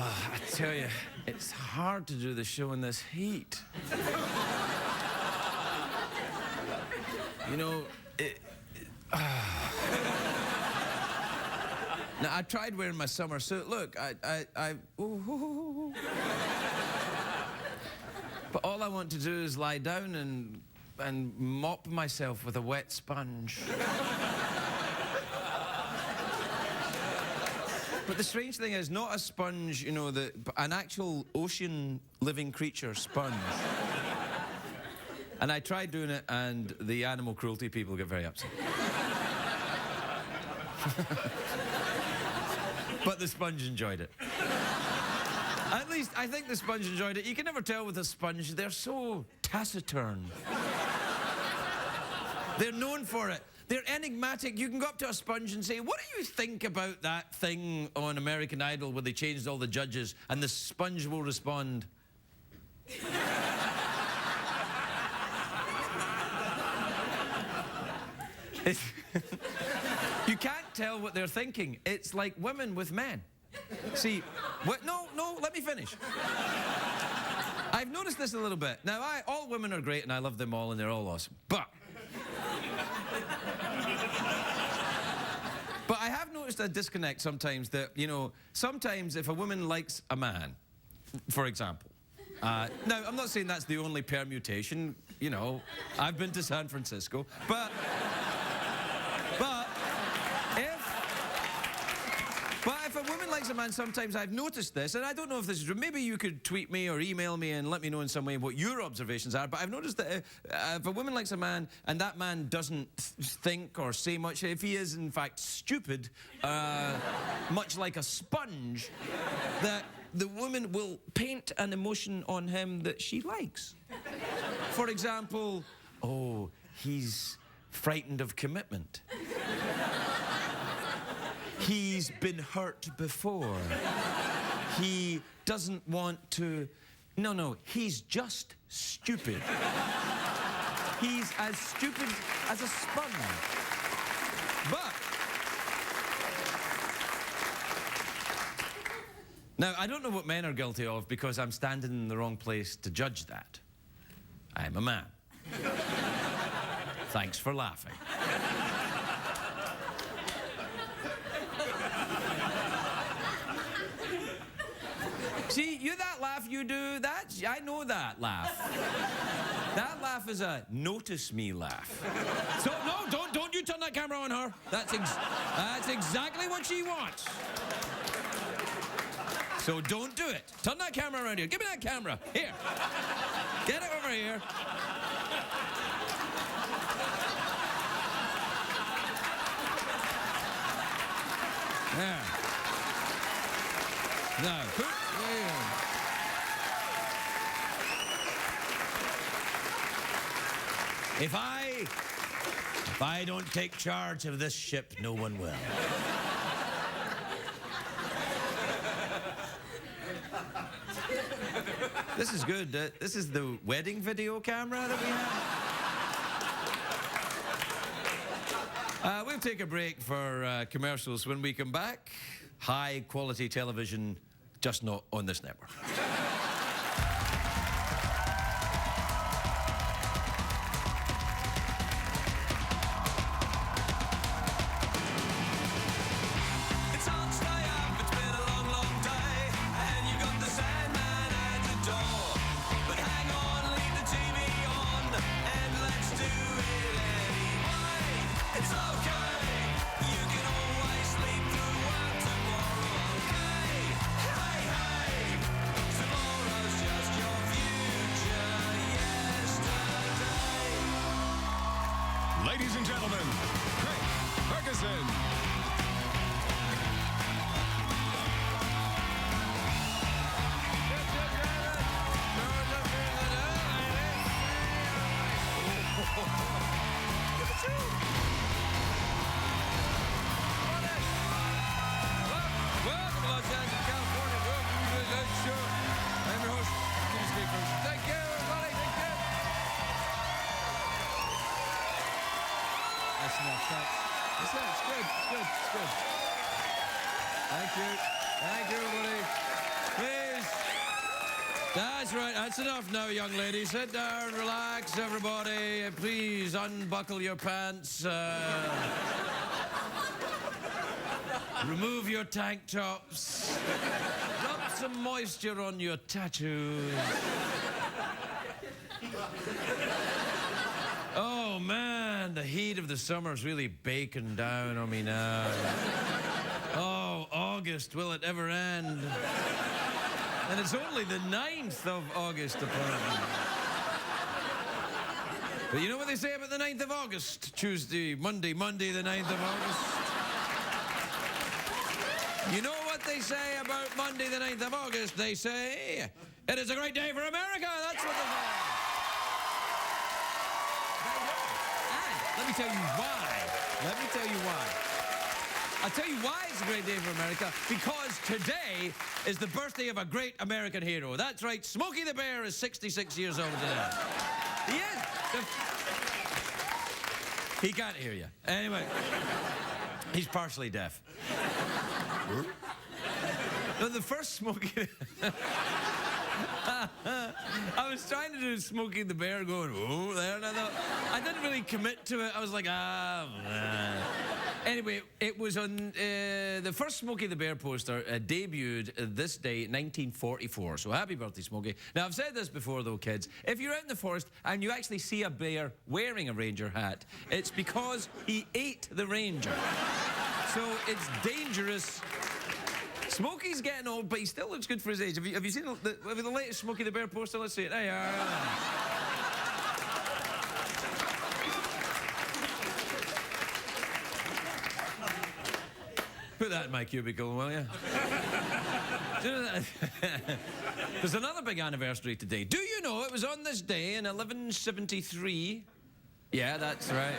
I tell you, it's hard to do the show in this heat. You know, Now, I tried wearing my summer suit. Look, But all I want to do is lie down and mop myself with a wet sponge. But the strange thing is, not a sponge, you know, but an actual ocean-living creature sponge. And I tried doing it, and the animal cruelty people get very upset. But the sponge enjoyed it. At least, I think the sponge enjoyed it. You can never tell with a sponge. They're so taciturn. They're known for it. They're enigmatic. You can go up to a sponge and say, what do you think about that thing on American Idol where they changed all the judges? And the sponge will respond. You can't tell what they're thinking. It's like women with men. See, no, let me finish. I've noticed this a little bit. Now, all women are great and I love them all and they're all awesome. But I have noticed a disconnect sometimes that, you know, sometimes if a woman likes a man, for example, now, I'm not saying that's the only permutation, you know, I've been to San Francisco, but if a woman likes a man, sometimes I've noticed this, and I don't know if this is true. Maybe you could tweet me or email me and let me know in some way what your observations are, but I've noticed that if a woman likes a man and that man doesn't think or say much, if he is in fact stupid, much like a sponge, that the woman will paint an emotion on him that she likes. For example, oh, he's frightened of commitment. He's been hurt before. He doesn't want to... No, he's just stupid. He's as stupid as a sponge. But... Now, I don't know what men are guilty of because I'm standing in the wrong place to judge that. I'm a man. Thanks for laughing. See, that laugh you do, I know that laugh. That laugh is a notice me laugh. So, no, don't you turn that camera on her. That's exactly what she wants. So don't do it. Turn that camera around here. Give me that camera. Here. Get it over here. There. Now, If I don't take charge of this ship, no one will. This is good. This is the wedding video camera that we have. We'll take a break for commercials. When we come back, high-quality television, just not on this network. Ladies and gentlemen, Ferguson. Welcome to Los Angeles, California. Welcome to the Late Show. I'm your host, Jimmy Stephens. Thank you, everybody. Thank you. That's enough. Thanks. It's good. It's good. It's good. Thank you. Thank you, everybody. That's right. That's enough now, young lady. Sit down, relax, everybody. Please unbuckle your pants. Remove your tank tops. Drop some moisture on your tattoos. Oh, man, the heat of the summer's really baking down on me now. Oh, August, will it ever end? And it's only the 9th of August, apparently. But you know what they say about the 9th of August? Tuesday, Monday, the 9th of August. You know what they say about Monday, the 9th of August? They say, it is a great day for America. That's what they say. And let me tell you why. I'll tell you why it's a great day for America. Because today is the birthday of a great American hero. That's right, Smokey the Bear is 66 years old today. He is. He can't hear you. Anyway, he's partially deaf. No, the first Smokey... I was trying to do Smokey the Bear going, oh, there, and I thought, I didn't really commit to it. I was like, man. Anyway, it was on the first Smokey the Bear poster debuted this day, 1944. So happy birthday, Smokey. Now, I've said this before, though, kids. If you're out in the forest and you actually see a bear wearing a ranger hat, it's because he ate the ranger. So it's dangerous. Smokey's getting old, but he still looks good for his age. Have you seen the latest Smokey the Bear poster? Let's see it. There you are. Put that in my cubicle, will you? There's another big anniversary today. Do you know it was on this day in 1173? Yeah, that's right.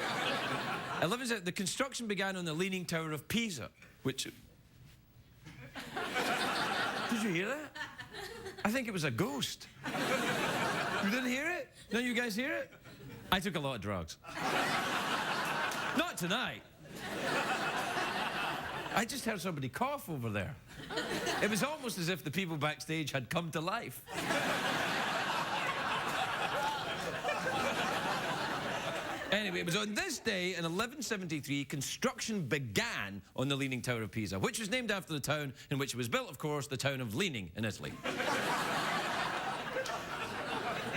The construction began on the Leaning Tower of Pisa, which... Did you hear that? I think it was a ghost. You didn't hear it? No, you guys hear it? I took a lot of drugs. Not tonight. I just heard somebody cough over there. It was almost as if the people backstage had come to life. Anyway, it was on this day in 1173, construction began on the Leaning Tower of Pisa, which was named after the town in which it was built, of course, the town of Leaning in Italy.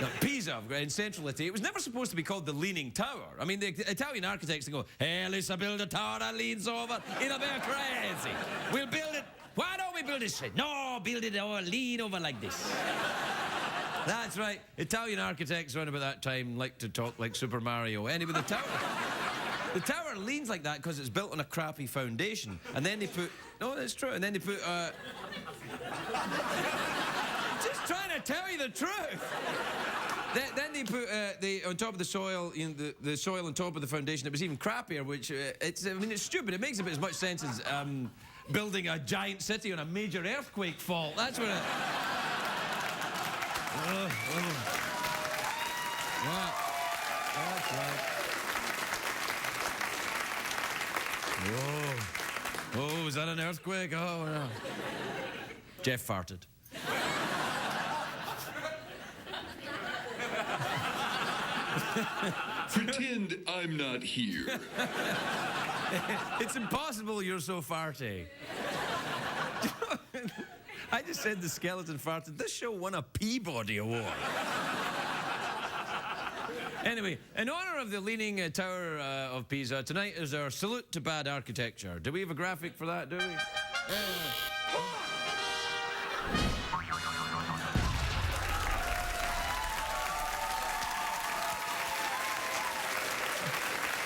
Now, Pisa, in central Italy, it was never supposed to be called the Leaning Tower. I mean, the Italian architects, they go, hey, let's build a tower that leans over. It'll be crazy. We'll build it. Why don't we build it straight? No, build it or lean over like this. That's right. Italian architects around about that time like to talk like Super Mario. Anyway, the tower leans like that because it's built on a crappy foundation. And then they put... No, that's true. And then they put... Just trying to tell you the truth. Then they put on top of the soil, you know, the soil on top of the foundation. It was even crappier, which it's stupid. It makes a bit as much sense as building a giant city on a major earthquake fault. That's what it... Yeah, that's right. Whoa. Oh, is that an earthquake? Oh, no. Geoff farted. Pretend I'm not here. It's impossible you're so farty. I just said the skeleton farted. This show won a Peabody Award. Anyway, in honor of the Leaning Tower of Pisa, tonight is our salute to bad architecture. Do we have a graphic for that, do we?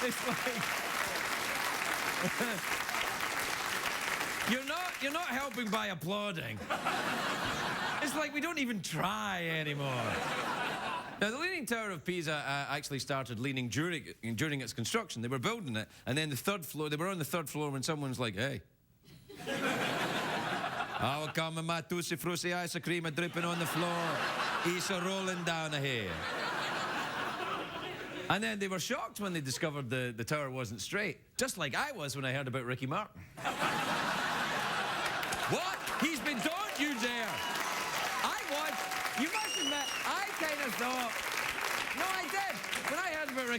It's like... You're not helping by applauding. It's like we don't even try anymore. Now, the Leaning Tower of Pisa actually started leaning during its construction. They were building it, and then the third floor, they were on the third floor when someone's like, hey. I'll come and my tootsie fruity ice cream are dripping on the floor. He's rolling down here. And then they were shocked when they discovered the tower wasn't straight. Just like I was when I heard about Ricky Martin. What? He's been... Don't you dare! You must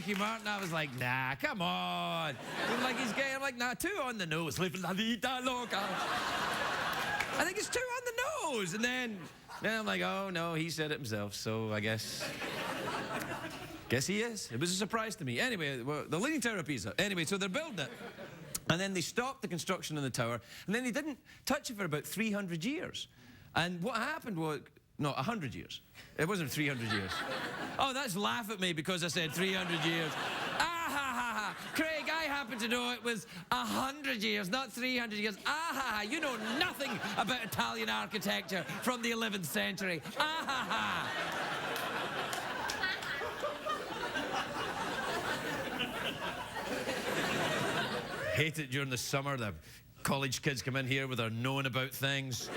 Ricky Martin, I was like, nah, come on. He was like, he's gay. I'm like, nah, too on the nose. Living la vida loca. I think it's too on the nose. And then I'm like, oh, no, he said it himself, so I guess he is. It was a surprise to me. Anyway, well, the Leaning Tower of Pisa. Anyway, so they're building it. And then they stopped the construction of the tower, and then they didn't touch it for about 300 years. And what happened was, no, 100 years. It wasn't 300 years. Oh, that's laugh at me because I said 300 years. Ah, ha, ha, ha. Craig, I happen to know it was 100 years, not 300 years. Ah, ha, ha. You know nothing about Italian architecture from the 11th century. Ah, ha, ha. Hate it during the summer. The college kids come in here with their knowing about things.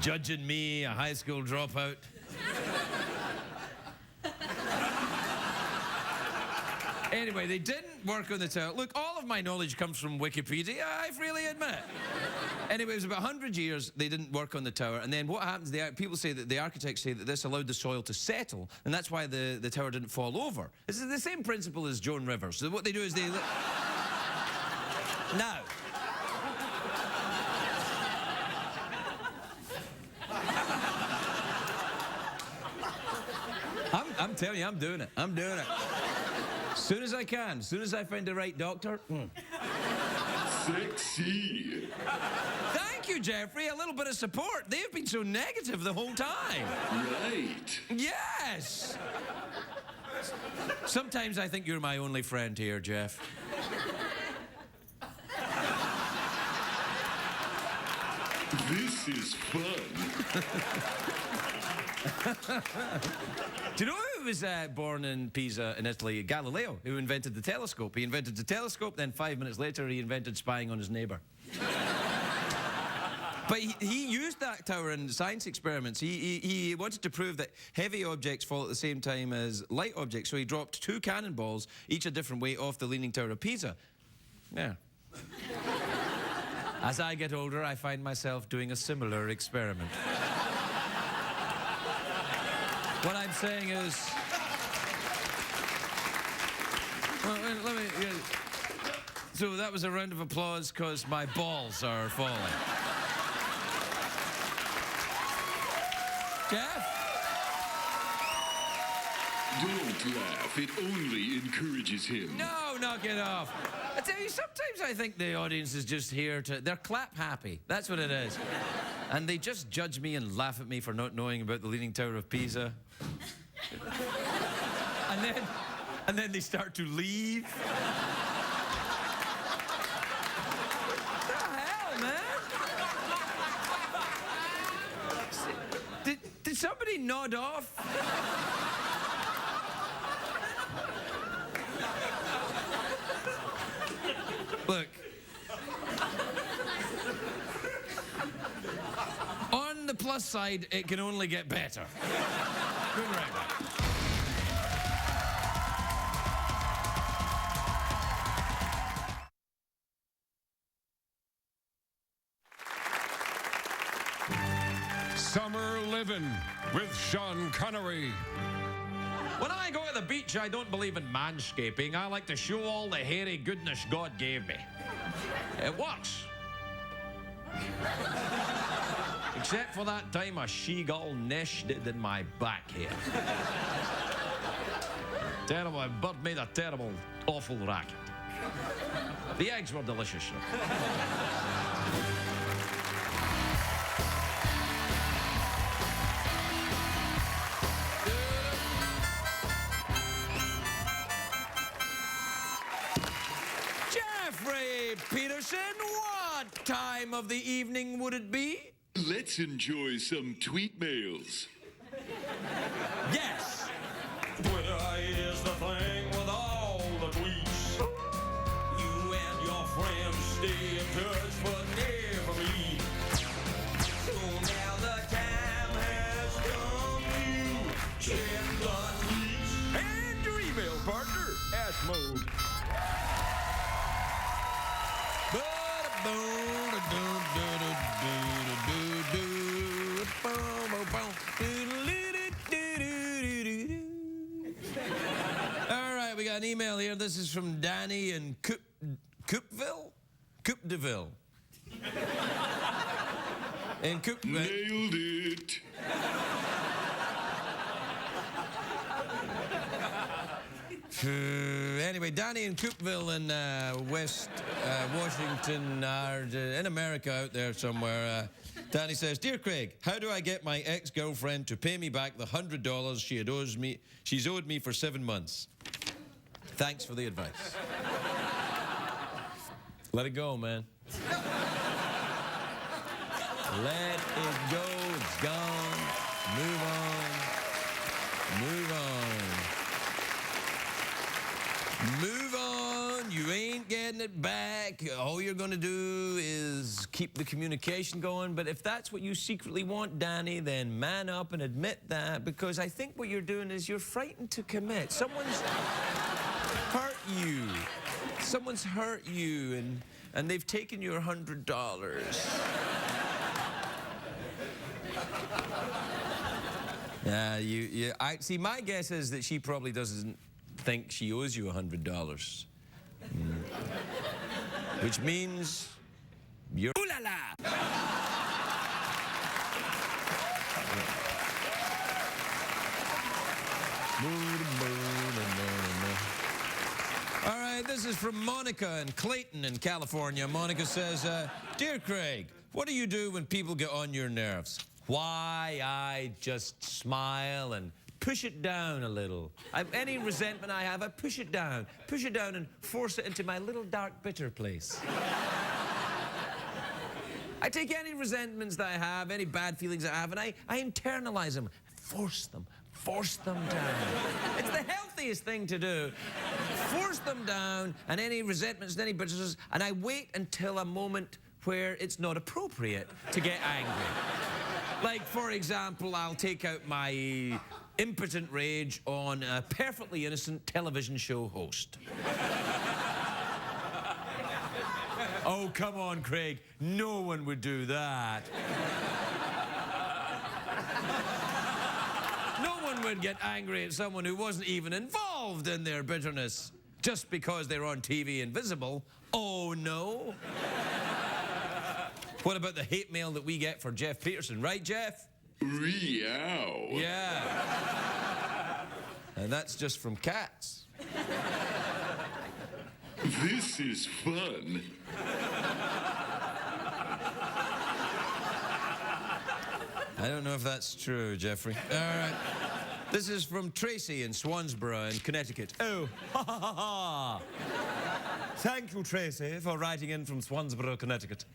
Judging me, a high school dropout. Anyway, they didn't work on the tower. Look, all of my knowledge comes from Wikipedia, I freely admit. Anyway, it was about 100 years they didn't work on the tower. And then what happens, people say that the architects say that this allowed the soil to settle, and that's why the tower didn't fall over. This is the same principle as Joan Rivers. So what they do is they... Now... I'm telling you, I'm doing it. I'm doing it. As soon as I can, as soon as I find the right doctor. Sexy. Thank you, Jeffrey. A little bit of support. They've been so negative the whole time. Right. Yes. Sometimes I think you're my only friend here, Geoff. This is fun. Do you know who was born in Pisa in Italy? Galileo, who invented the telescope. He invented the telescope, then 5 minutes later he invented spying on his neighbour. But he used that tower in science experiments. He wanted to prove that heavy objects fall at the same time as light objects, so he dropped 2 cannonballs, each a different weight, off the Leaning Tower of Pisa. Yeah. As I get older, I find myself doing a similar experiment. What I'm saying is... Well, let me... Yeah. So that was a round of applause because my balls are falling. Geoff? Don't laugh. It only encourages him. No, knock it off. I tell you, sometimes I think the audience is just here to... They're clap happy. That's what it is. And they just judge me and laugh at me for not knowing about the Leaning Tower of Pisa. and then they start to leave. What the hell, man? Did somebody nod off? Look. On the plus side, it can only get better. Good right back. Summer Livin' with Sean Connery. When I go to the beach, I don't believe in manscaping. I like to show all the hairy goodness God gave me. It works. Except for that time a she-gull nested in my back hair. Terrible, a bird made a terrible, awful racket. The eggs were delicious, sir. Jeffrey Peterson, what time of the evening would it be? Let's enjoy some tweet mails. Yes. Twitter is the thing with all the tweets. You and your friends stay in touch, but never meet. So now the time has come, you check the tweets. And your email partner, Ash Mode. this is from Danny in Coupeville? Coupeville. In Coupeville. Nailed it. Anyway, Danny in Coupeville in West Washington, in America out there somewhere. Danny says, "Dear Craig, how do I get my ex-girlfriend to pay me back the $100 she's owed me for 7 months? Thanks for the advice." Let it go, man. Let it go. It's gone. Move on. Move on. Move on. You ain't getting it back. All you're going to do is keep the communication going. But if that's what you secretly want, Danny, then man up and admit that, because I think what you're doing is you're frightened to commit. Someone's hurt you. Someone's hurt you, and they've taken your $100. I see. My guess is that she probably doesn't think she owes you $100, which means you're ooh la la. All right, this is from Monica in Clayton in California. Monica says, "Dear Craig, what do you do when people get on your nerves?" "Why, I just smile and push it down a little. Any resentment I have, I push it down and force it into my little dark bitter place. I take any resentments that I have, any bad feelings I have, and I internalize them, force them down. It's the healthiest thing to do. Force them down, and any resentments and any bitterness, and I wait until a moment where it's not appropriate to get angry. Like, for example, I'll take out my impotent rage on a perfectly innocent television show host." Oh, come on, Craig. No one would do that. No one would get angry at someone who wasn't even involved in their bitterness just because they're on TV and visible. Oh, no. What about the hate mail that we get for Geoff Peterson, right, Geoff? Meow. Yeah. And that's just from cats. This is fun. I don't know if that's true, Jeffrey. All right. This is from Tracy in Swansboro in Connecticut. Oh, ha ha ha ha. Thank you, Tracy, for writing in from Swansboro, Connecticut.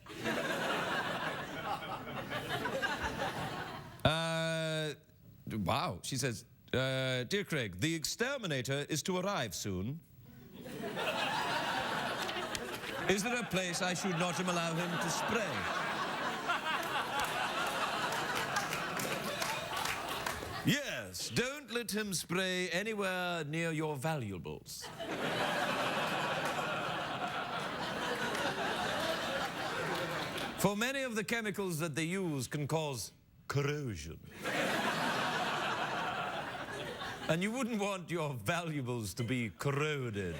Wow. She says, "Dear Craig, the exterminator is to arrive soon. Is there a place I should not allow him to spray?" Yes, don't let him spray anywhere near your valuables. For many of the chemicals that they use can cause corrosion. And you wouldn't want your valuables to be corroded.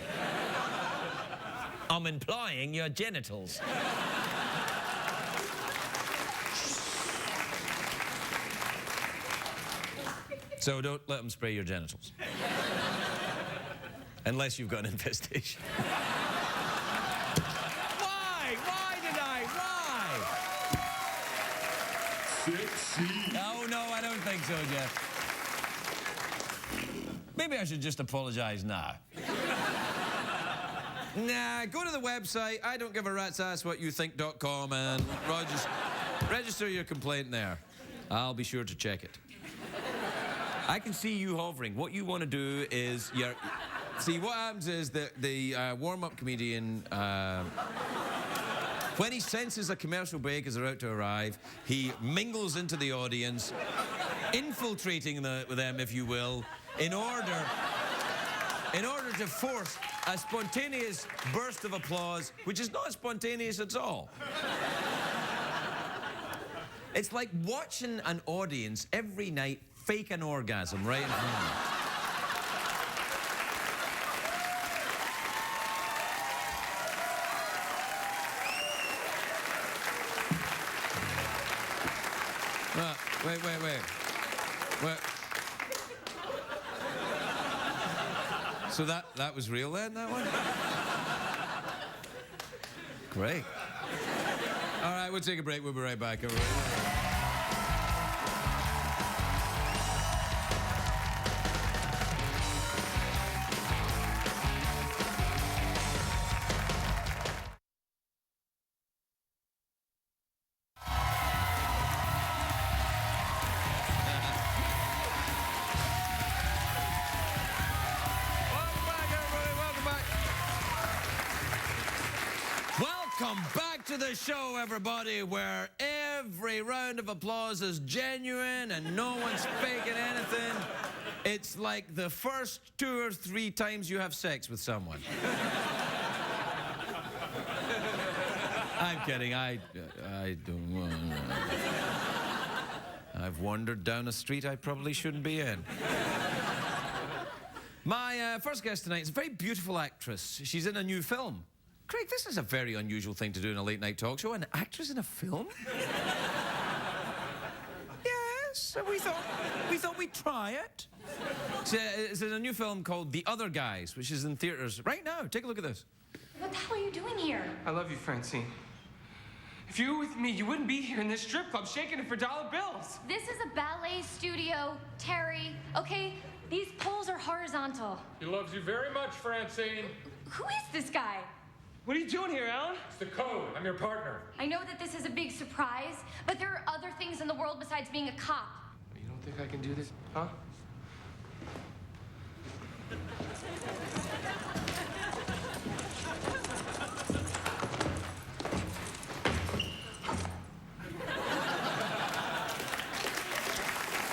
I'm implying your genitals. So don't let them spray your genitals. Unless you've got an infestation. Why? Why did I? Why? Sexy. Oh, no, I don't think so, Geoff. Maybe I should just apologize now. Nah, go to the website, I don't give a rat's ass what you think.com, and register your complaint there. I'll be sure to check it. I can see you hovering. What you want to do is, see, what happens is that the warm-up comedian, when he senses a commercial break is about to arrive, he mingles into the audience, infiltrating them, if you will, in order to force a spontaneous burst of applause, which is not spontaneous at all. It's like watching an audience every night fake an orgasm right in front of Wait. So that was real then, that one? Great. All right, we'll take a break. We'll be right back. Welcome back to the show, everybody, where every round of applause is genuine and no one's faking anything. It's like the first 2 or 3 times you have sex with someone. I'm kidding. I don't want to. I've wandered down a street I probably shouldn't be in. My first guest tonight is a very beautiful actress. She's in a new film. Craig, this is a very unusual thing to do in a late-night talk show. An actress in a film? Yes, we thought we'd try it. It's a new film called The Other Guys, which is in theaters right now. Take a look at this. What the hell are you doing here? I love you, Francine. If you were with me, you wouldn't be here in this strip club shaking it for dollar bills. This is a ballet studio, Terry. Okay, these poles are horizontal. He loves you very much, Francine. Who is this guy? What are you doing here, Alan? It's the code. I'm your partner. I know that this is a big surprise, but there are other things in the world besides being a cop. You don't think I can do this, huh?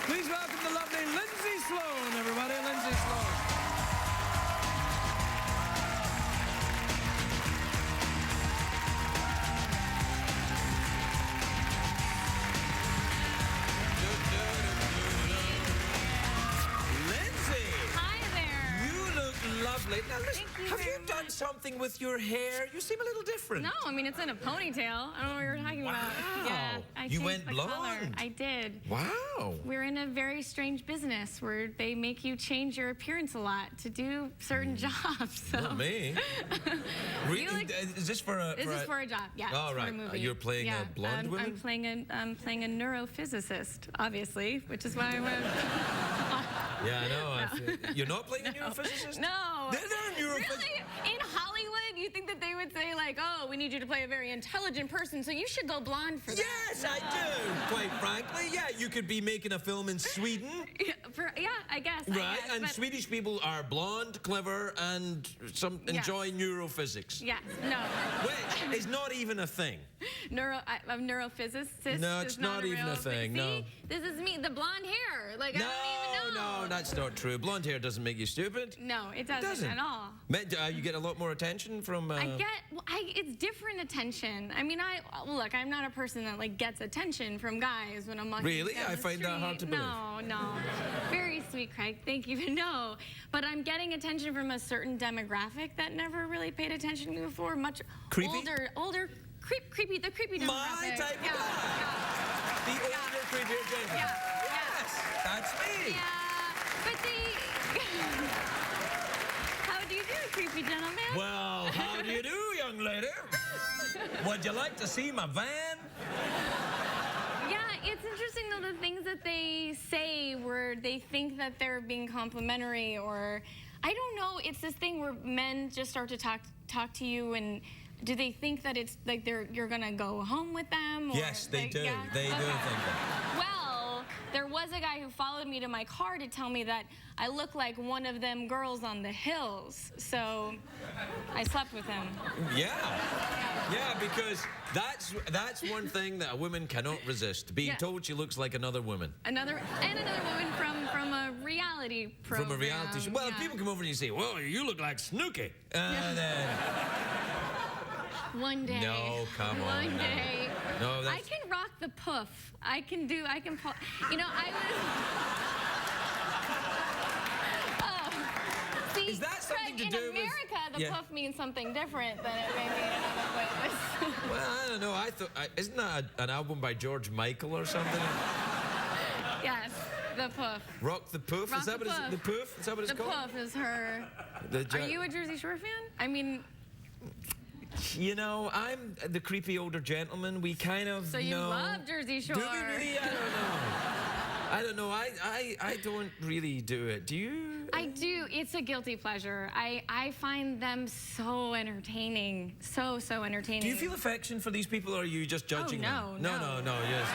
Please welcome the lovely Lindsay Sloane, everybody. Lindsay Sloane. Now, listen, have you done something with your hair? You seem a little different. No, I mean, it's in a ponytail. I don't know what you're talking about. Yeah, I You changed went the blonde. color. I did. Wow. We're in a very strange business where they make you change your appearance a lot to do certain jobs. So. Not me. Really? Is this for a... This is for a job, yeah. Oh, it's right. For a movie. You're playing a blonde woman? I'm playing a neurophysicist, obviously, which is why I went... Yeah, I know. You're not playing a neurophysicist? No. They're neurophysicists. Really? In Hollywood, you think that they would say, like, oh, we need you to play a very intelligent person, so you should go blonde for that. Yes, I do, quite frankly. Yeah, you could be making a film in Sweden. Yeah, I guess. Right, I guess, and Swedish people are blonde, clever, and enjoy neurophysics. Yes, no. Which is not even a thing. A neurophysicist. No, it's not even a thing, no. See, this is me, the blonde hair. Like, I don't even know. No, that's not true. Blonde hair doesn't make you stupid. No, it doesn't at all. You get a lot more attention from... It's different attention. I mean, look, I'm not a person that, like, gets attention from guys when I'm walking Really? down I the find that hard to street. believe. No. Very sweet, Craig. Thank you. No. But I'm getting attention from a certain demographic that never really paid attention to me before. Much creepy? older, creepy, the creepy demographic. My type of guy. The older, creepier gentleman. Yes, that's me. Yeah, but how do you do, creepy gentleman? Well, how do you do, young lady? Would you like to see my van? Yeah, it's interesting though, the things that they say where they think that they're being complimentary, or I don't know, it's this thing where men just start to talk to you, and do they think that it's like you're gonna go home with them? Or, Yes, they do. Yeah? They do think that. Well, there was a guy who followed me to my car to tell me that I look like one of them girls on the hills. So I slept with him. Yeah, because that's one thing that a woman cannot resist, being told she looks like another woman. Another woman from a reality program. From a reality show. Well, if people come over and you say, well, you look like Snooki. Then... One day. No, come on. One day. No, that's... I can rock the puff. I can pull. You know, I was... See, Is that something Craig, to do in America, the puff means something different than it may mean in other places. Well, I don't know. I thought, isn't that an album by George Michael or something? Yes, the poof. Rock the poof? Rock Is that the what it's, poof. the poof? Is that what it's The called? poof is her. Are you a Jersey Shore fan? I mean, You know, I'm the creepy older gentleman. We kind of so you love Jersey Shore. Do we really? I don't know. I don't really do it. Do you? I do. It's a guilty pleasure. I find them so entertaining. So entertaining. Do you feel affection for these people, or are you just judging them? no. No, yes.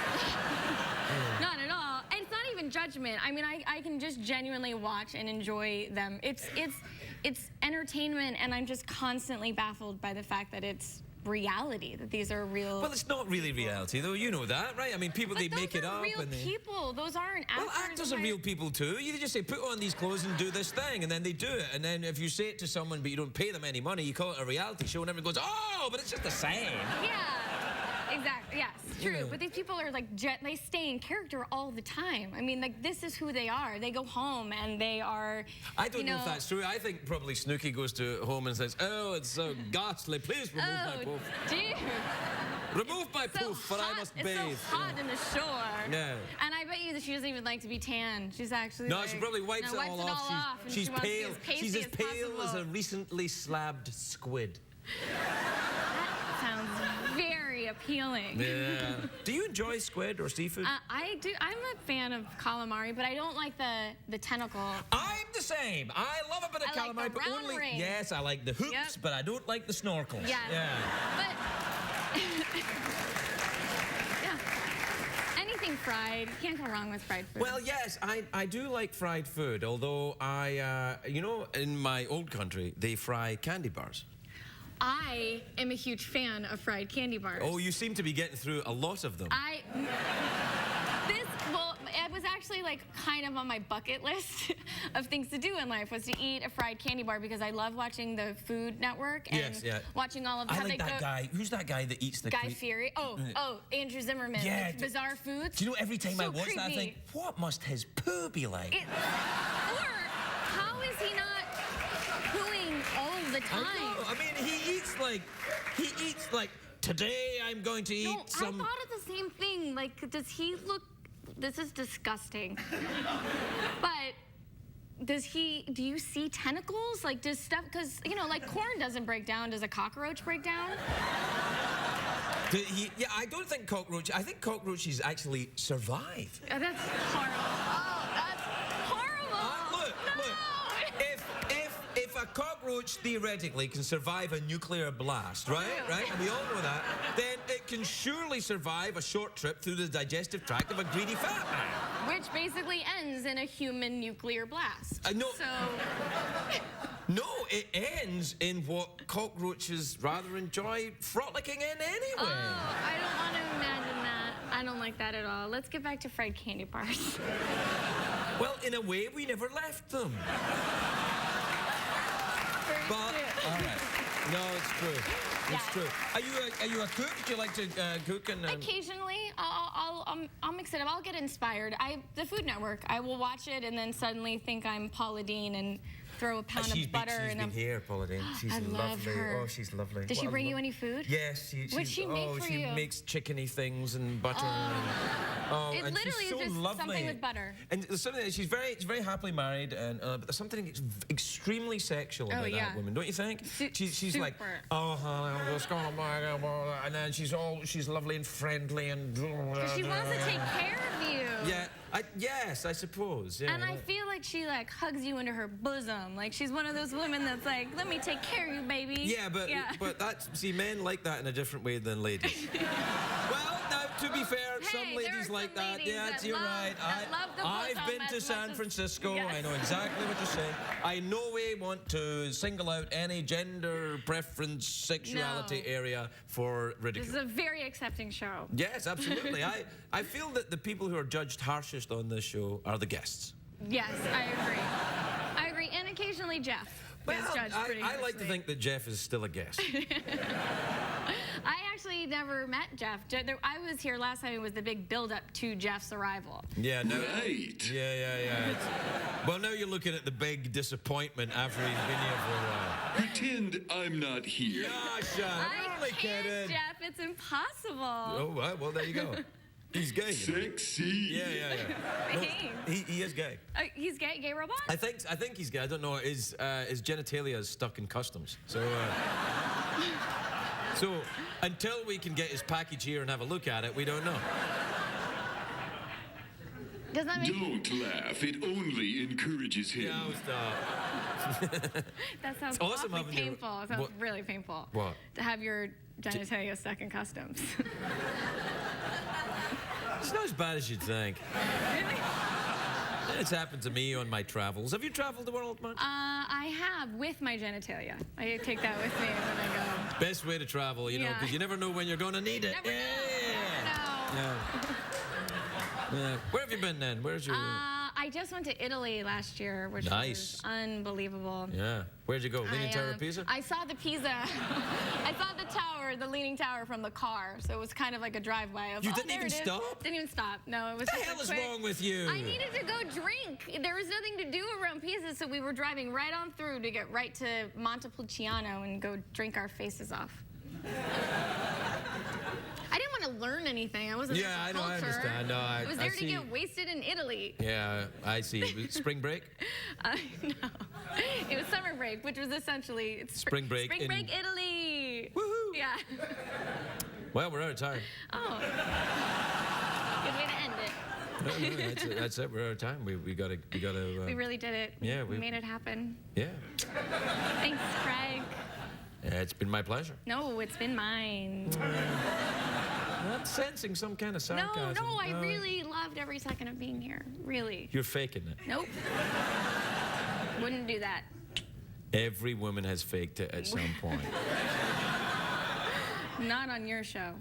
Not at all. And it's not even judgment. I mean, I can just genuinely watch and enjoy them. It's entertainment, and I'm just constantly baffled by the fact that it's reality, that these are real. Well, it's not really reality, though. You know that, right? I mean, people, But they make it up. real And they... people. Those aren't actors. Well, actors are real people, too. You just say, put on these clothes and do this thing, and then they do it. And then if you say it to someone, but you don't pay them any money, you call it a reality show, and everyone goes, oh, but it's just the same. Yeah, exactly. Yes, true. Yeah. But these people are like, they stay in character all the time. I mean, like, this is who they are. They go home and they are. I don't know if that's true. I think probably Snooki goes to home and says, oh, it's so ghastly. Please remove my poof. Dude. Remove my poof, for I must bathe. It's so hot in the shore. Yeah. And I bet you that she doesn't even like to be tan. She's actually No, like, she probably wipes it all off. and She's she wants to be pale. as pasty She's as pale as possible. a recently slabbed squid. That sounds very appealing. Yeah. Do you enjoy squid or seafood? I do. I'm a fan of calamari, but I don't like the tentacle. I'm the same. I love a bit of I like calamari, the but round only. ring. Yes, I like the hooks, Yep. but I don't like the snorkels. Yeah. Yeah. But yeah, anything fried. You can't go wrong with fried food. Well, yes, I do like fried food, although you know, in my old country, they fry candy bars. I am a huge fan of fried candy bars. Oh, you seem to be getting through a lot of them. It was actually like kind of on my bucket list of things to do in life was to eat a fried candy bar because I love watching the Food Network and Yes, yeah. watching all of I how like they that go. guy. Who's that guy that eats the Guy Fieri. Oh, Andrew Zimmerman. Yeah, with Bizarre Foods. Do you know, every time So I watch that, I creepy. think, what must his poo be like? Or how is he not pooing all the I time? know. I mean, he eats like, today I'm going to eat No, some... I thought of the same thing. Like, does he look... This is disgusting. But do you see tentacles? Like, does stuff... Because, you know, like corn doesn't break down. Does a cockroach break down? Yeah, I don't think cockroaches... I think cockroaches actually survive. Oh, that's horrible. Oh, that's horrible. Look. If a cockroach theoretically can survive a nuclear blast, right? And we all know that, then it can surely survive a short trip through the digestive tract of a greedy fat man. Which basically ends in a human nuclear blast. No. So... No, it ends in what cockroaches rather enjoy frolicking in anyway. Oh, I don't want to imagine that. I don't like that at all. Let's get back to fried candy bars. Well, in a way, we never left them. But, all right. No, it's true. It's true. Are you a cook? Do you like to cook? And Occasionally, I'll mix it up. I'll get inspired. The Food Network. I will watch it and then suddenly think I'm Paula Dean and throw a pound of butter she's in been here, Paula Dean. She's I love lovely. her. Oh, she's lovely. Does she bring you any food? Yes, What'd she make for she you? makes chickeny things and butter. It and literally she's so is just lovely. something with butter. And there's something she's very happily married, and but there's something extremely sexual about that woman, don't you think? She's like, oh, honey, I'm just gonna buy it, and then she's lovely and friendly and. Because she wants to take care of you. Yeah. Yes, I suppose. Yeah. And I feel like she like hugs you into her bosom. Like she's one of those women that's like, let me take care of you, baby. Yeah, but men like that in a different way than ladies. Well, now to be fair, some ladies like that. Yeah, you're right. I've been to San Francisco. Yes. I know exactly what you're saying. I no way want to single out any gender preference, sexuality area for ridicule. This is a very accepting show. Yes, absolutely. I feel that the people who are judged harshest on this show are the guests. Yes, I agree. And occasionally Geoff. Well, I like to think that Geoff is still a guest. I actually never met Geoff. I was here last time. It was the big build-up to Geoff's arrival. Yeah, no. Right. Yeah. Well, now you're looking at the big disappointment after he's been here for a while. Pretend I'm not here. Yeah, Sean. I only can't, kidding. Geoff. It's impossible. Oh, well, there you go. He's gay. You know? Sexy. Yeah. Thanks. He is gay. He's gay robot? I think he's gay. I don't know. His genitalia is stuck in customs. So until we can get his package here and have a look at it, we don't know. Does that make Don't laugh. It only encourages him. No, stop. That sounds It's awesome awfully having your- painful. It sounds What? really painful. What? To have your genitalia stuck in customs. It's not as bad as you'd think. Really? It's happened to me on my travels. Have you traveled the world much? I have with my genitalia. I take that with me when I go. Best way to travel, you know, Yeah. because you never know when you're going to need it. Never know. Never know. Yeah. Where have you been then? Where's your... I just went to Italy last year, which Nice. was unbelievable. Yeah. Where'd you go? Leaning Tower of Pisa? I saw the Pisa. I saw the tower, the Leaning Tower from the car, so it was kind of like a drive-by of, You oh, didn't there even it is. stop? Didn't even stop. No, it was What the just hell a is quick- wrong with you? I needed to go drink. There was nothing to do around Pisa, so we were driving right on through to get right to Montepulciano and go drink our faces off. I didn't want to learn anything. I wasn't there Yeah, for I know, I culture. understand. No, I was there I to see. get wasted in Italy. Yeah, I see. Spring break? No, it was summer break, which was essentially it's Spring break Spring in- break Italy. Woohoo! Yeah. Well, we're out of time. Oh. Good way to end it. No, that's it. We're out of time. We gotta. We really did it. Yeah, we we- made it happen. Yeah. Thanks, Craig. It's been my pleasure. No, it's been mine. I'm sensing some kind of sarcasm. No, I really loved every second of being here. Really. You're faking it. Nope. Wouldn't do that. Every woman has faked it at some point. Not on your show.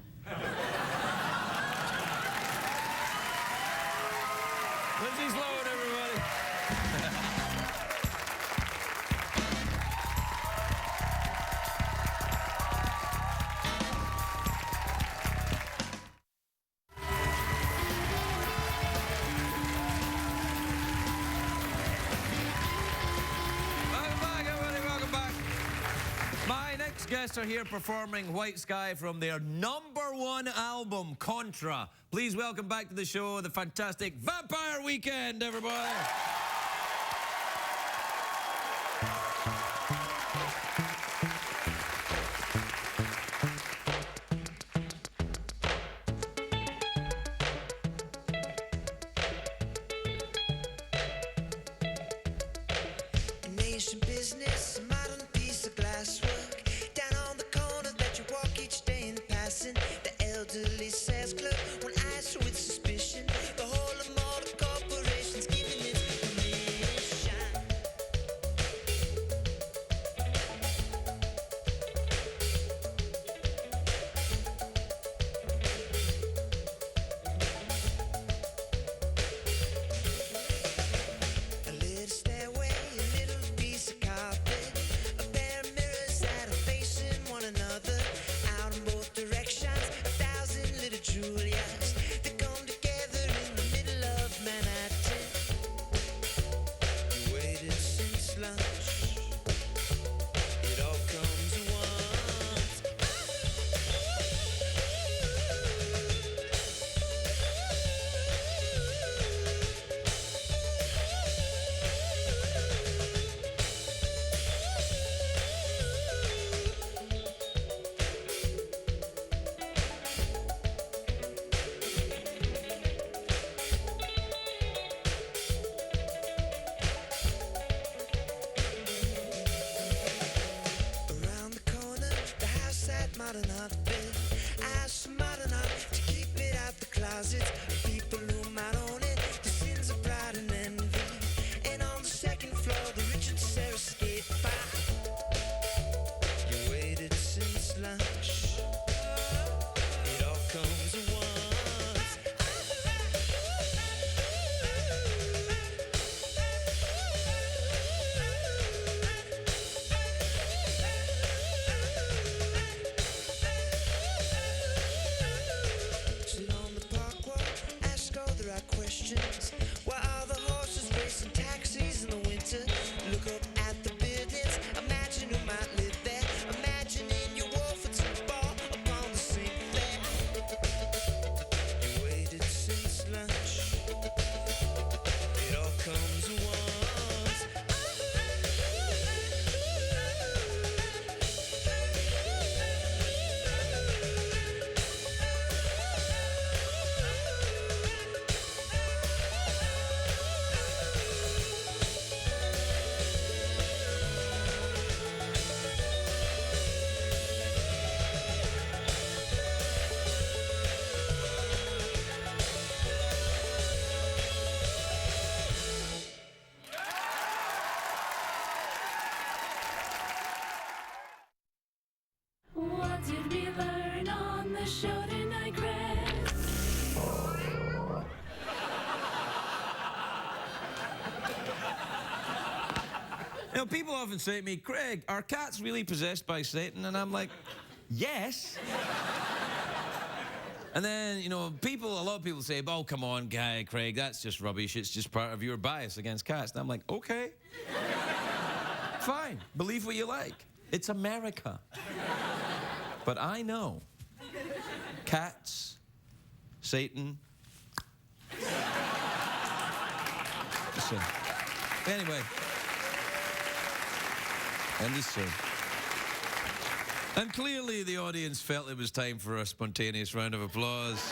Lindsay Sloane, everybody. Welcome back, everybody. Welcome back. My next guests are here performing White Sky from their #1 album, Contra. Please welcome back to the show the fantastic Vampire Weekend, everybody. Nation business, a modern piece of glasswork. Down on the corner that you walk each day in passing. The elderly sales club, one eyes with suspicion. The whole of motor corporations giving it permission. A little stairway, a little piece of carpet, a pair of mirrors that are facing one another. Out in both directions, 1,000 little Julias that come together in the middle of Manhattan. You waited since lunch. It all comes at once. You know, people often say to me, Craig, are cats really possessed by Satan? And I'm like, yes. And then, you know, a lot of people say, oh, come on, guy, Craig, that's just rubbish. It's just part of your bias against cats. And I'm like, okay. Fine. Believe what you like. It's America. But I know cats, Satan. So, anyway. End of story. And clearly the audience felt it was time for a spontaneous round of applause.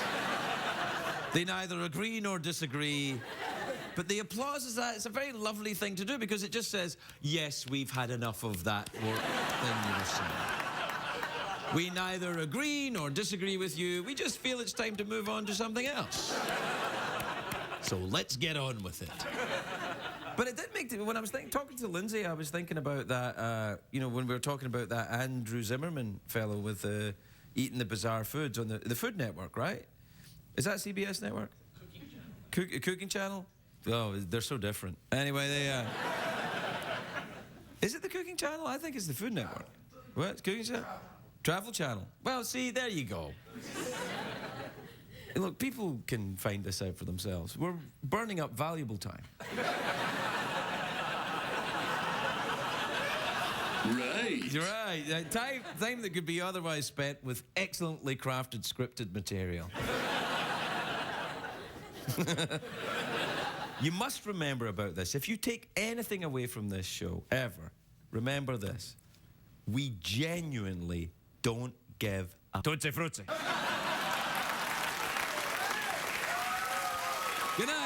They neither agree nor disagree. But the applause is that it's a very lovely thing to do because it just says, yes, we've had enough of that thing you were saying. We neither agree nor disagree with you. We just feel it's time to move on to something else. So let's get on with it. But it did make me, when I was talking to Lindsay, I was thinking about that, you know, when we were talking about that Andrew Zimmerman fellow with eating the bizarre foods on the Food Network, right? Is that CBS Network? Cooking Channel. Cooking Channel? Oh, they're so different. Anyway, they... Is it the Cooking Channel? I think it's the Food Network. What? Cooking Channel? Travel Channel. Well, see, there you go. Look, people can find this out for themselves. We're burning up valuable time. Right. You're right. Time that could be otherwise spent with excellently crafted scripted material. You must remember about this. If you take anything away from this show, ever, remember this. We genuinely don't give a... Tutti frutti. Good night.